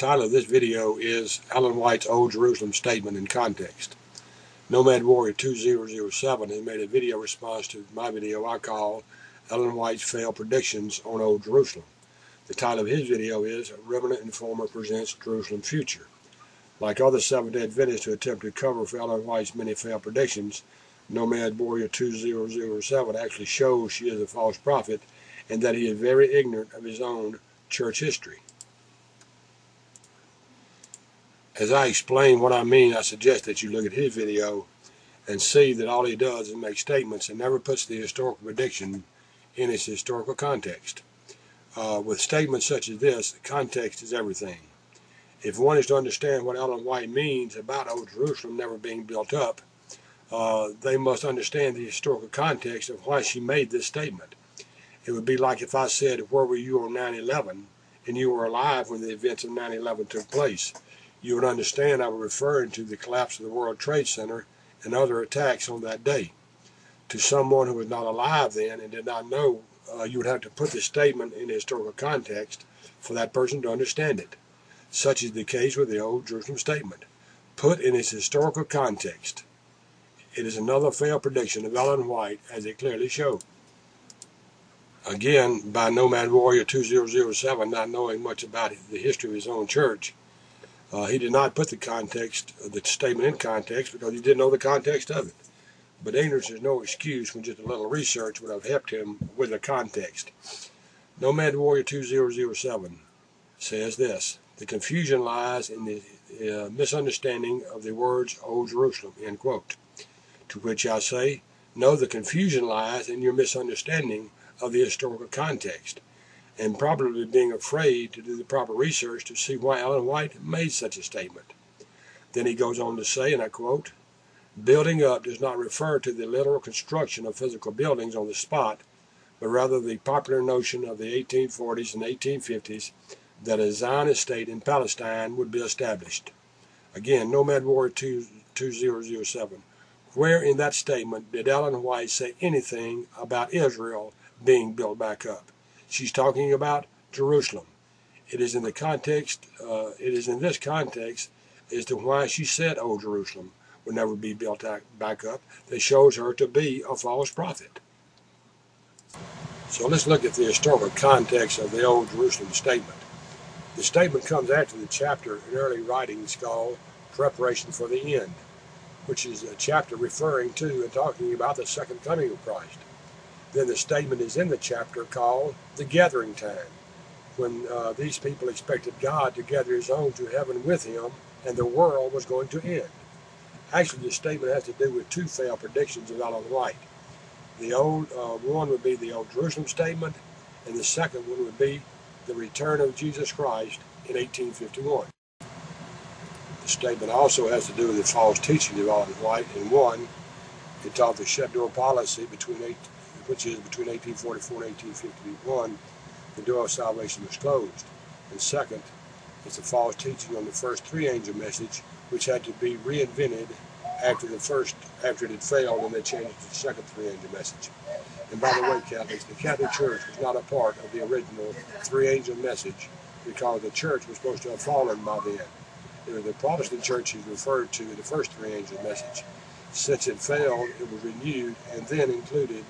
title of this video is Ellen White's Old Jerusalem Statement in Context. Nomad Warrior 2007 has made a video response to my video I call Ellen White's Failed Predictions on Old Jerusalem. The title of his video is Remnant Informer Presents Jerusalem Future. Like other Seventh-day Adventists who attempt to cover for Ellen White's many failed predictions, Nomad Warrior 2007 actually shows she is a false prophet and that he is very ignorant of his own church history. As I explain what I mean, I suggest that you look at his video and see that all he does is make statements and never puts the historical prediction in its historical context. With statements such as this, context is everything. If one is to understand what Ellen White means about Old Jerusalem never being built up, they must understand the historical context of why she made this statement. It would be like if I said, where were you on 9/11, and you were alive when the events of 9/11 took place. You would understand I was referring to the collapse of the World Trade Center and other attacks on that day. To someone who was not alive then and did not know, you would have to put this statement in historical context for that person to understand it. Such is the case with the Old Jerusalem Statement. Put in its historical context. It is another failed prediction of Ellen White, as it clearly showed. Again, by Nomad Warrior 2007 not knowing much about the history of his own church, he did not put the statement in context because he didn't know the context of it. But ignorance is no excuse when just a little research would have helped him with the context. Nomad Warrior 2007 says this: the confusion lies in the misunderstanding of the words Old Jerusalem, end quote. To which I say, no, the confusion lies in your misunderstanding of the historical context, and probably being afraid to do the proper research to see why Ellen White made such a statement. Then he goes on to say, and I quote, building up does not refer to the literal construction of physical buildings on the spot, but rather the popular notion of the 1840s and 1850s that a Zionist state in Palestine would be established. Again, Nomad Warrior 2007. Where in that statement did Ellen White say anything about Israel being built back up? She's talking about Jerusalem. It is in the context. It is in this context as to why she said Old Jerusalem would never be built back up that shows her to be a false prophet. So let's look at the historical context of the Old Jerusalem Statement. The statement comes after the chapter in early writings called Preparation for the End, which is a chapter referring to and talking about the second coming of Christ. Then the statement is in the chapter called The Gathering Time, when these people expected God to gather his own to heaven with him and the world was going to end. Actually, the statement has to do with two failed predictions of Ellen White. The old one would be the Old Jerusalem Statement, and the second one would be the return of Jesus Christ in 1851. The statement also has to do with the false teaching of Ellen White. In one, it taught the shut-door policy which is between 1844 and 1851, the door of salvation was closed. And second, it's a false teaching on the first three-angel message, which had to be reinvented after it had failed, and they changed it to the second three-angel message. And by the way, Catholics, the Catholic Church was not a part of the original three-angel message because the church was supposed to have fallen by then. It was the Protestant churches referred to in the first three-angel message. Since it failed, it was renewed and then included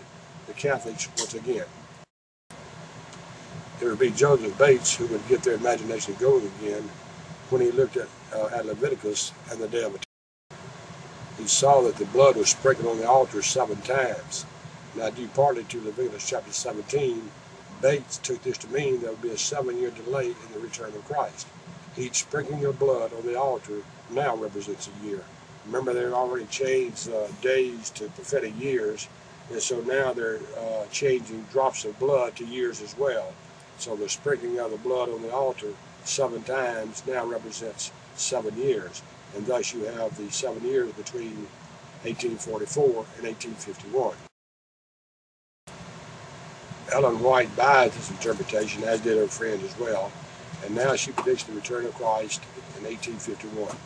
the Catholics once again. It would be Joseph Bates who would get their imagination going again when he looked at Leviticus and the Day of Atonement. He saw that the blood was sprinkled on the altar 7 times. Now, due partly to Leviticus chapter 17, Bates took this to mean there would be a 7-year delay in the return of Christ. Each sprinkling of blood on the altar now represents a year. Remember, they had already changed days to prophetic years, and so now they're changing drops of blood to years as well. So the sprinkling of the blood on the altar 7 times now represents 7 years, and thus you have the 7 years between 1844 and 1851. Ellen White buys this interpretation, as did her friend as well, and now she predicts the return of Christ in 1851.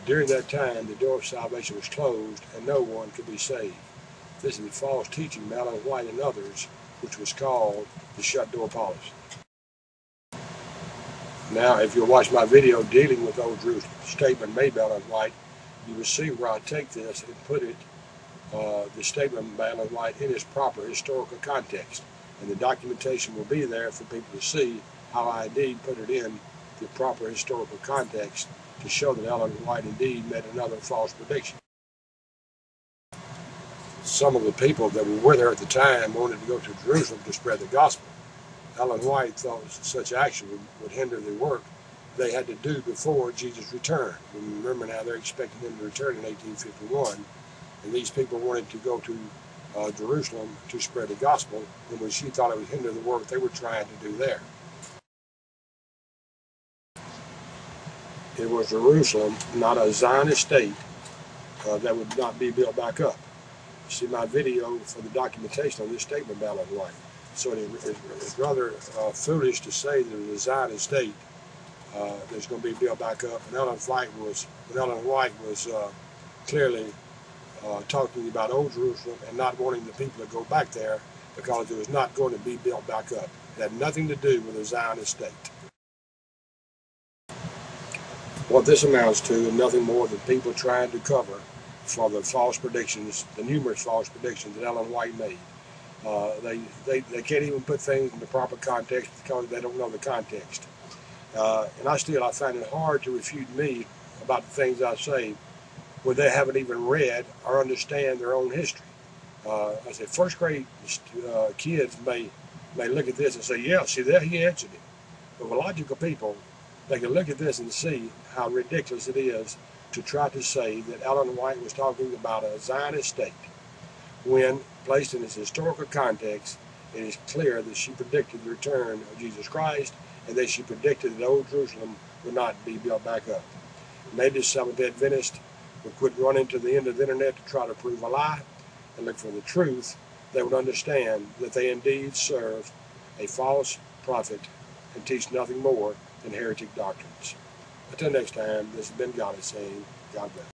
During that time, the door of salvation was closed and no one could be saved. This is the false teaching by Ellen White and others, which was called the shut door policy. Now, if you'll watch my video dealing with the Old Jerusalem statement made by Ellen White, you will see where I take this and put it, the statement by Ellen White, in its proper historical context. And the documentation will be there for people to see how I indeed put it in the proper historical context to show that Ellen White indeed made another false prediction. Some of the people that were with her at the time wanted to go to Jerusalem to spread the gospel. Ellen White thought such action would hinder the work they had to do before Jesus' return. And remember now, they're expecting him to return in 1851, and these people wanted to go to Jerusalem to spread the gospel, and when she thought it would hinder the work they were trying to do there. It was Jerusalem, not a Zionist state, that would not be built back up. See my video for the documentation on this statement by Ellen White. So it's rather foolish to say that it was a Zionist state that's going to be built back up. And Ellen White was clearly talking about Old Jerusalem and not wanting the people to go back there because it was not going to be built back up. It had nothing to do with a Zionist state. What this amounts to is nothing more than people trying to cover for the false predictions, the numerous false predictions that Ellen White made. They can't even put things in the proper context because they don't know the context. And I find it hard to refute me about the things I say when they haven't even read or understand their own history. I say first grade kids may look at this and say, yeah, see there, he answered it. But with logical people, they can look at this and see how ridiculous it is to try to say that Ellen White was talking about a Zionist state when, placed in its historical context, it is clear that she predicted the return of Jesus Christ and that she predicted that Old Jerusalem would not be built back up. Maybe the Seventh-day Adventists would quit running to the end of the internet to try to prove a lie and look for the truth. They would understand that they indeed serve a false prophet and teach nothing more than heretic doctrines. Until next time, this has been God is saying, God bless.